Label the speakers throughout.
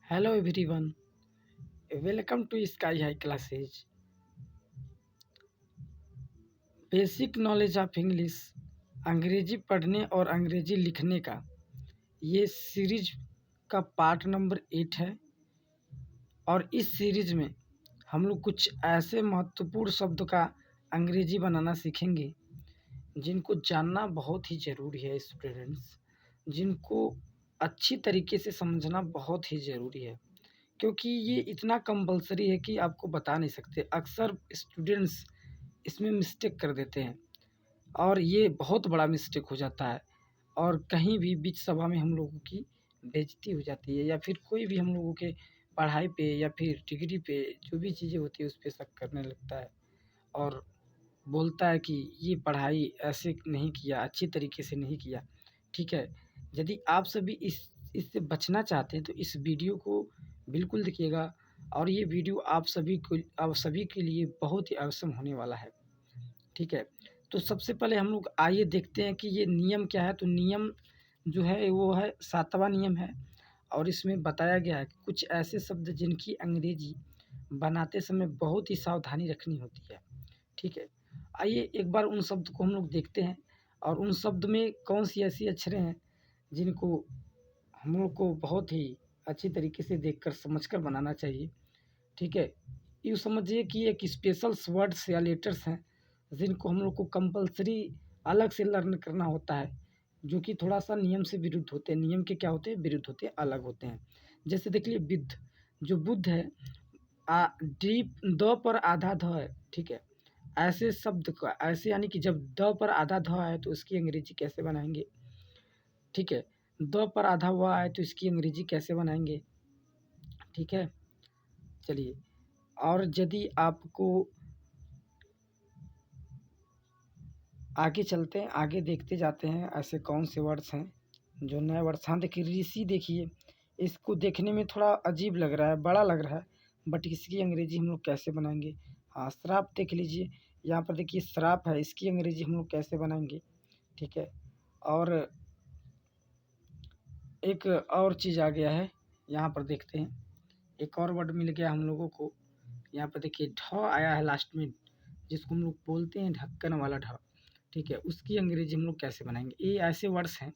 Speaker 1: Hello everyone, welcome to Sky High Classes. Basic knowledge of English, अंग्रेजी पढ़ने और अंग्रेजी लिखने का ये सीरीज का पार्ट नंबर 8 है। और इस सीरीज में हम लोग कुछ ऐसे महत्वपूर्ण शब्द का अंग्रेजी बनाना सीखेंगे जिनको जानना बहुत ही ज़रूरी है स्टूडेंट्स, जिनको अच्छी तरीके से समझना बहुत ही ज़रूरी है, क्योंकि ये इतना कंपल्सरी है कि आपको बता नहीं सकते। अक्सर स्टूडेंट्स इसमें मिस्टेक कर देते हैं और ये बहुत बड़ा मिस्टेक हो जाता है और कहीं भी बीच सभा में हम लोगों की बेइज्जती हो जाती है, या फिर कोई भी हम लोगों के पढ़ाई पे या फिर डिग्री पे जो भी चीज़ें होती है उस पे शक करने लगता है और बोलता है कि ये पढ़ाई ऐसे नहीं किया, अच्छी तरीके से नहीं किया। ठीक है, यदि आप सभी इससे बचना चाहते हैं तो इस वीडियो को बिल्कुल देखिएगा और ये वीडियो आप सभी के लिए बहुत ही अवसर होने वाला है। ठीक है, तो सबसे पहले हम लोग आइए देखते हैं कि ये नियम क्या है। तो नियम जो है वो है 7वां नियम है और इसमें बताया गया है कि कुछ ऐसे शब्द जिनकी अंग्रेजी बनाते समय बहुत ही सावधानी रखनी होती है। ठीक है, आइए एक बार उन शब्द को हम लोग देखते हैं और उन शब्द में कौन सी ऐसी अक्षरें हैं जिनको हम लोग को बहुत ही अच्छी तरीके से देखकर समझकर बनाना चाहिए। ठीक है, यूँ समझिए कि एक स्पेशल वर्ड्स या लेटर्स हैं जिनको हम लोग को कंपल्सरी अलग से लर्न करना होता है, जो कि थोड़ा-सा नियम से विरुद्ध होते हैं। नियम के क्या होते हैं? विरुद्ध होते हैं, अलग होते हैं। जैसे देख लीजिए विद, जो बुध है डीप द पर आधा ध है। ठीक है, ऐसे शब्द का ऐसे यानी कि जब द पर आधा ध है तो इसकी अंग्रेजी कैसे बनाएँगे? ठीक है, द पर आधा व है तो इसकी अंग्रेजी कैसे बनाएँगे? ठीक है, चलिए और यदि आपको आगे चलते हैं, आगे देखते जाते हैं ऐसे कौन से वर्ड्स हैं जो नए वर्ड्स। हाँ, देखिए ऋषि, देखिए इसको देखने में थोड़ा अजीब लग रहा है, बड़ा लग रहा है, बट इसकी अंग्रेजी हम लोग कैसे बनाएँगे? हाँ, श्राप देख लीजिए, यहाँ पर देखिए श्राप है, इसकी अंग्रेजी हम लोग कैसे बनाएँगे? ठीक है, और एक और चीज़ आ गया है, यहाँ पर देखते हैं, एक और वर्ड मिल गया हम लोगों को। यहाँ पर देखिए ढ आया है लास्ट में, जिसको हम लोग बोलते हैं ढक्कन वाला ढ। ठीक है, उसकी अंग्रेजी हम लोग कैसे बनाएँगे? ये ऐसे वर्ड्स हैं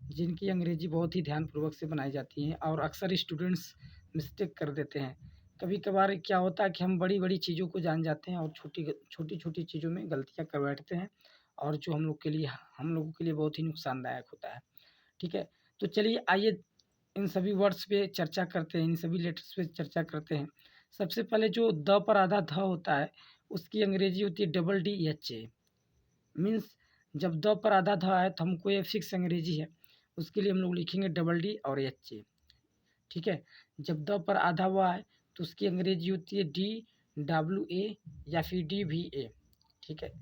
Speaker 1: जिनकी अंग्रेजी बहुत ही ध्यानपूर्वक से बनाई जाती है और अक्सर स्टूडेंट्स मिस्टेक कर देते हैं। कभी-कभार क्या होता है कि हम बड़ी-बड़ी चीज़ों को जान जाते हैं और छोटी-छोटी चीज़ों में गलतियाँ कर बैठते हैं और जो हम लोगों के लिए बहुत ही नुकसानदायक होता है। ठीक है, तो चलिए आइए इन सभी वर्ड्स पे चर्चा करते हैं, इन सभी लेटर्स पे चर्चा करते हैं। सबसे पहले जो द पर आधा ध होता है, उसकी अंग्रेजी होती है double D H A. Means जब द पर आधा ध है तो हमको ये फिक्स अंग्रेजी है, उसके लिए हम लोग लिखेंगे डबल डी और एच ए। ठीक है, जब द पर आधा व है तो उसकी अंग्रेजी होती है डी डब्ल्यू ए या फिर डी वी ए। ठीक है,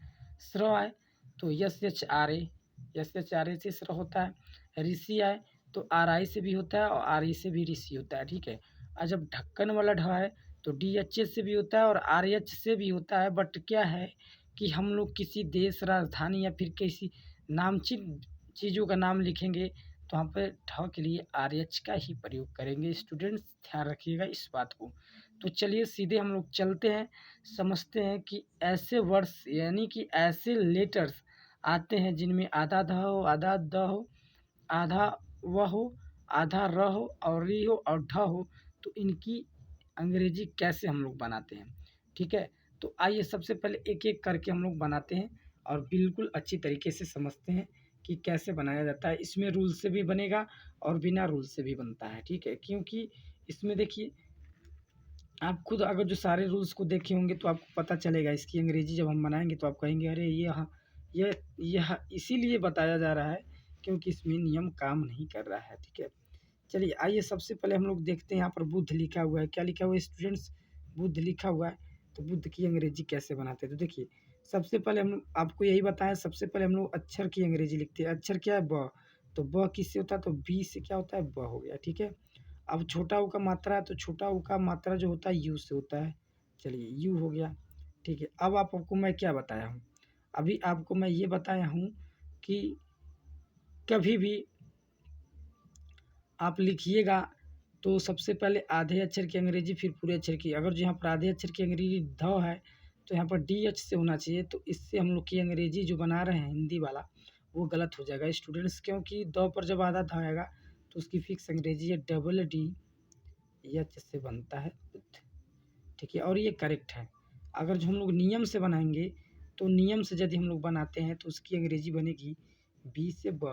Speaker 1: स्र आए तो एस एच आर ए से स्र होता है। ऋषि आए तो आर आई से भी होता है और आर ई से भी ऋषि होता है। ठीक है, और जब ढक्कन वाला ढ है तो डी एच एस से भी होता है और आर एच से भी होता है, बट क्या है कि हम लोग किसी देश, राजधानी या फिर किसी नामचीन चीज़ों का नाम लिखेंगे तो वहाँ पे ढ के लिए आर एच का ही प्रयोग करेंगे। स्टूडेंट्स ध्यान रखिएगा इस बात को। तो चलिए सीधे हम लोग चलते हैं, समझते हैं कि ऐसे वर्ड्स यानी कि ऐसे लेटर्स आते हैं जिनमें आधा ध हो, आधा द हो, आधा व हो, आधा र हो और री हो और ढ हो, तो इनकी अंग्रेजी कैसे हम लोग बनाते हैं। ठीक है, तो आइए सबसे पहले एक-एक करके हम लोग बनाते हैं और बिल्कुल अच्छी तरीके से समझते हैं कि कैसे बनाया जाता है। इसमें रूल से भी बनेगा और बिना रूल से भी बनता है। ठीक है, क्योंकि इसमें देखिए आप खुद अगर जो सारे रूल्स को देखे होंगे तो आपको पता चलेगा इसकी अंग्रेजी जब हम बनाएँगे तो आप कहेंगे अरे ये हाँ, यह इसीलिए बताया जा रहा है क्योंकि इसमें नियम काम नहीं कर रहा है। ठीक है, चलिए आइए सबसे पहले हम लोग देखते हैं यहाँ पर बुध लिखा हुआ है। क्या लिखा हुआ है स्टूडेंट्स? बुध लिखा हुआ है, तो बुध की अंग्रेजी कैसे बनाते हैं? तो देखिए सबसे पहले हम लोग आपको यही बताया, सबसे पहले हम लोग अक्षर की अंग्रेजी लिखते हैं। अक्षर क्या है? ब, तो ब किससे होता है? तो बी से क्या होता है? ब हो गया। ठीक है, अब छोटा ऊ का मात्रा है तो छोटा ऊ का मात्रा जो होता है यू से होता है। चलिए यू हो गया। ठीक है, अब आपको मैं क्या बताया हूँ? अभी आपको मैं ये बताया हूँ कि कभी भी आप लिखिएगा तो सबसे पहले आधे अक्षर की अंग्रेजी फिर पूरे अक्षर की। अगर जो यहाँ पर आधे अक्षर की अंग्रेजी ध है तो यहाँ पर डी एच से होना चाहिए, तो इससे हम लोग की अंग्रेजी जो बना रहे हैं हिंदी वाला वो गलत हो जाएगा स्टूडेंट्स, क्योंकि द पर जब आधा ध आएगा तो उसकी फिक्स अंग्रेजी है डबल डी एच से बनता है बुद्ध। ठीक है, और ये करेक्ट है। अगर जो हम लोग नियम से बनाएंगे तो नियम से यदि हम लोग बनाते हैं तो उसकी अंग्रेजी बनेगी बी से ब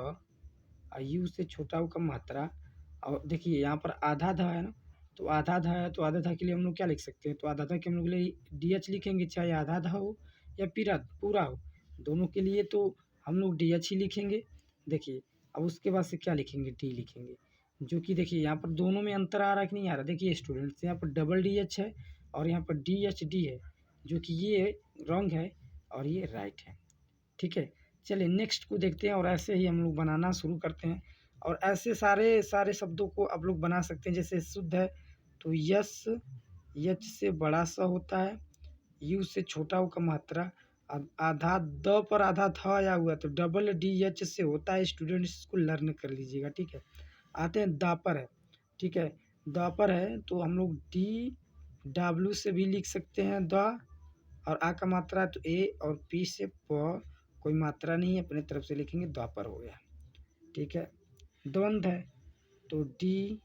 Speaker 1: और यू से छोटा ऊ का मात्रा। और देखिए यहाँ पर आधा धा है ना, तो आधा धा है तो आधा धा के लिए हम लोग क्या लिख सकते हैं, तो आधा धा के हम लोग लिए डी एच लिखेंगे, चाहे आधा धा हो या पूरा हो, दोनों के लिए तो हम लोग डी एच ही लिखेंगे। देखिए अब उसके बाद से क्या लिखेंगे, डी लिखेंगे, जो कि देखिए यहाँ पर दोनों में अंतर आ रहा है कि नहीं आ रहा। देखिए स्टूडेंट्स यहाँ पर डबल डी एच है और यहाँ पर डी एच डी है, जो कि ये रॉन्ग है और ये राइट है। ठीक है, चलिए नेक्स्ट को देखते हैं और ऐसे ही हम लोग बनाना शुरू करते हैं। और ऐसे सारे सारे शब्दों को आप लोग बना सकते हैं। जैसे शुद्ध है तो यस यच से बड़ा सा होता है, यू से छोटा ऊ का मात्रा, आधा द पर आधा था आया हुआ तो डबल डी एच से होता है। स्टूडेंट्स इसको लर्न कर लीजिएगा। ठीक है, आते हैं दा पर है। ठीक है, द पर है तो हम लोग डी डब्ल्यू से भी लिख सकते हैं द, और आ का मात्रा है तो ए, और पी से प कोई मात्रा नहीं है, अपने तरफ से लिखेंगे द्वापर हो गया। ठीक है, द्वंद है तो D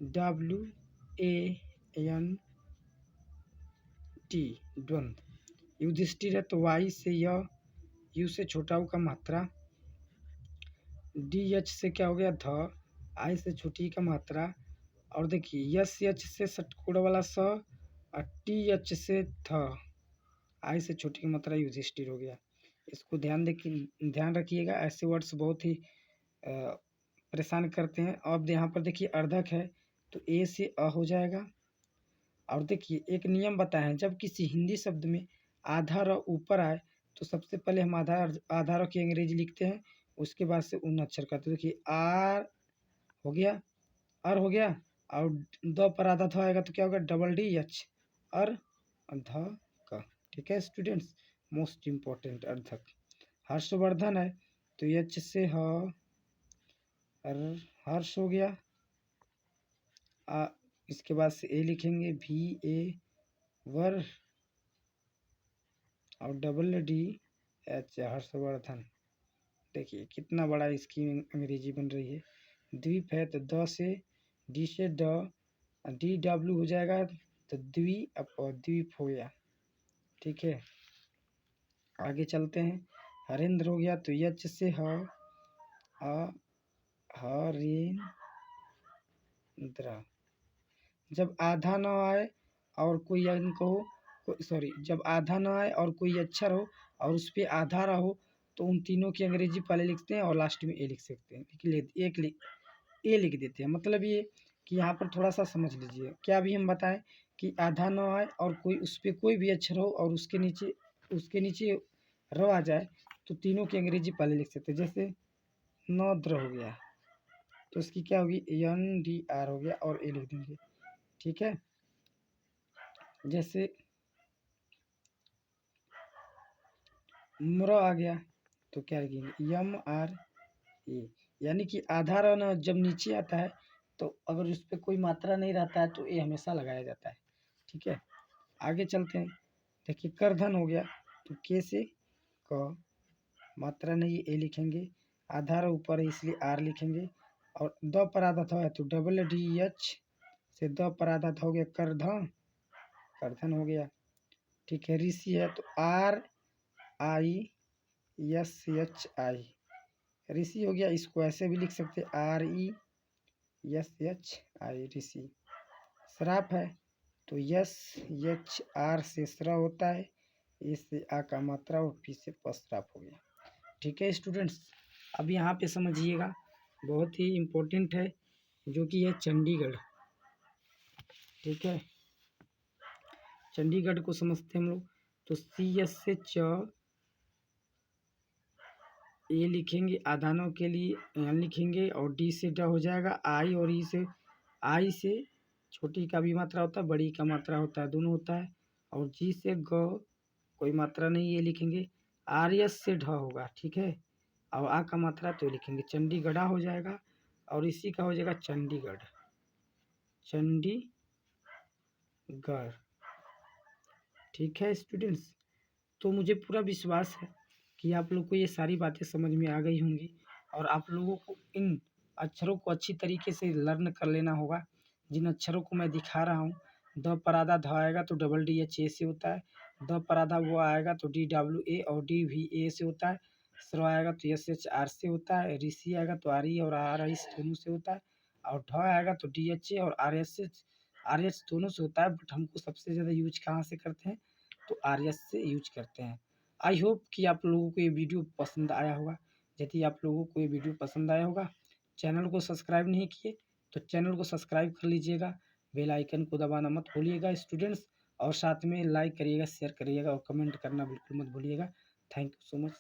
Speaker 1: W A N T द्वंद। युधिष्ठिर है तो वाई से यू से छोटा ऊ का मात्रा, डी एच से क्या हो गया ध, आई से छोटी का मात्रा, और देखिए यस एच से सटकोड़ वाला स, और टी एच से थ, आई से छोटी की मात्रा युधिष्ठिर हो गया। इसको ध्यान रखिएगा, ऐसे वर्ड्स बहुत ही परेशान करते हैं। अब यहाँ पर देखिए अर्धक है तो ए से अ हो जाएगा। और देखिए एक नियम बताएं, जब किसी हिंदी शब्द में आधा र ऊपर आए तो सबसे पहले हम आधा र की अंग्रेजी लिखते हैं, उसके बाद से उन अक्षर का। तो देखिए आर हो गया, अर हो गया, और द पर आधा थ आएगा तो क्या होगा डबल डी एच अर ध क। ठीक है स्टूडेंट्स, मोस्ट इम्पोर्टेंट अर्धक। हर्षवर्धन है तो एच से हर्ष हो गया, इसके बाद से ए लिखेंगे भी ए वर, और डबल डी एच हर्षवर्धन। देखिए कितना बड़ा इसकी अंग्रेजी बन रही है। द्वीप है तो द से डी से डी डब्ल्यू हो जाएगा तो द्वीप हो गया। ठीक है, आगे चलते हैं। हरेंद्र हो गया तो यच से हरेंद्र। जब आधा ना आए और कोई अंक हो, जब आधा ना आए और कोई अक्षर हो और उस पर आधा रहो तो उन तीनों की अंग्रेजी पहले लिखते हैं और लास्ट में ए लिख सकते हैं। ए लिख देते हैं। मतलब ये कि यहाँ पर थोड़ा सा समझ लीजिए, क्या भी हम बताएं कि आधा ना आए और कोई उस पर कोई भी अक्षर हो और उसके नीचे र आ जाए तो तीनों की अंग्रेजी पहले लिख सकते हैं। जैसे नौद्र हो गया तो इसकी क्या होगी एन डी आर हो गया और ए लिख देंगे। ठीक है, जैसे म्र आ गया तो क्या लिखेंगे एम आर ए, यानी कि आधा र न जब नीचे आता है तो अगर उस पर कोई मात्रा नहीं रहता है तो ए हमेशा लगाया जाता है। ठीक है, आगे चलते हैं। देखिए करधन हो गया तो के से क, मात्रा नहीं ए लिखेंगे, आधा र ऊपर है इसलिए आर लिखेंगे, और द पर आधा था है तो डबल डी एच से द पर आधा था हो गया करधन हो गया। ठीक है, ऋषि है तो R I S H I Rishi हो गया। इसको ऐसे भी लिख सकते R E S H I Rishi. श्राप है तो यस एच आर से श्रा होता है, ए से आ का मात्रा और पी से पश्राप हो गया। ठीक है स्टूडेंट्स, अब यहाँ पे समझिएगा बहुत ही इम्पोर्टेंट है जो कि है चंडीगढ़। ठीक है, चंडीगढ़ को समझते हैं हम लोग। तो सी एस से च ए लिखेंगे, आधानों के लिए एन लिखेंगे, और डी से ड हो जाएगा, आई और आई से छोटी का भी मात्रा होता है, बड़ी का मात्रा होता है, दोनों होता है, और जी से ग कोई मात्रा नहीं ये लिखेंगे, आर एस से ढ होगा। ठीक है, और आ का मात्रा तो लिखेंगे चंडीगढ़ हो जाएगा, और इसी का हो जाएगा चंडीगढ़, चंडीगढ़। ठीक है स्टूडेंट्स, तो मुझे पूरा विश्वास है कि आप लोग को ये सारी बातें समझ में आ गई होंगी और आप लोगों को इन अक्षरों को अच्छी तरीके से लर्न कर लेना होगा। जिन अक्षरों को मैं दिखा रहा हूँ, द पर आधा ध आएगा तो डबल डी एच ए से होता है, द पर आधा वो आएगा तो डी डब्ल्यू ए और डी वी ए से होता है, स्र आएगा तो एस एच आर से होता है, ऋषि आएगा तो आर ई और आर आई दोनों से होता है, और ढ आएगा तो डी एच ए और आर एच दोनों से होता है। बट हमको सबसे ज़्यादा यूज कहाँ से करते हैं, तो आर एस से यूज करते हैं। आई होप कि आप लोगों को ये वीडियो पसंद आया होगा। यदि आप लोगों को ये वीडियो पसंद आया होगा, चैनल को सब्सक्राइब नहीं किए तो चैनल को सब्सक्राइब कर लीजिएगा, बेल आइकन को दबाना मत भूलिएगा स्टूडेंट्स, और साथ में लाइक करिएगा, शेयर करिएगा और कमेंट करना बिल्कुल मत भूलिएगा। Thank you so much.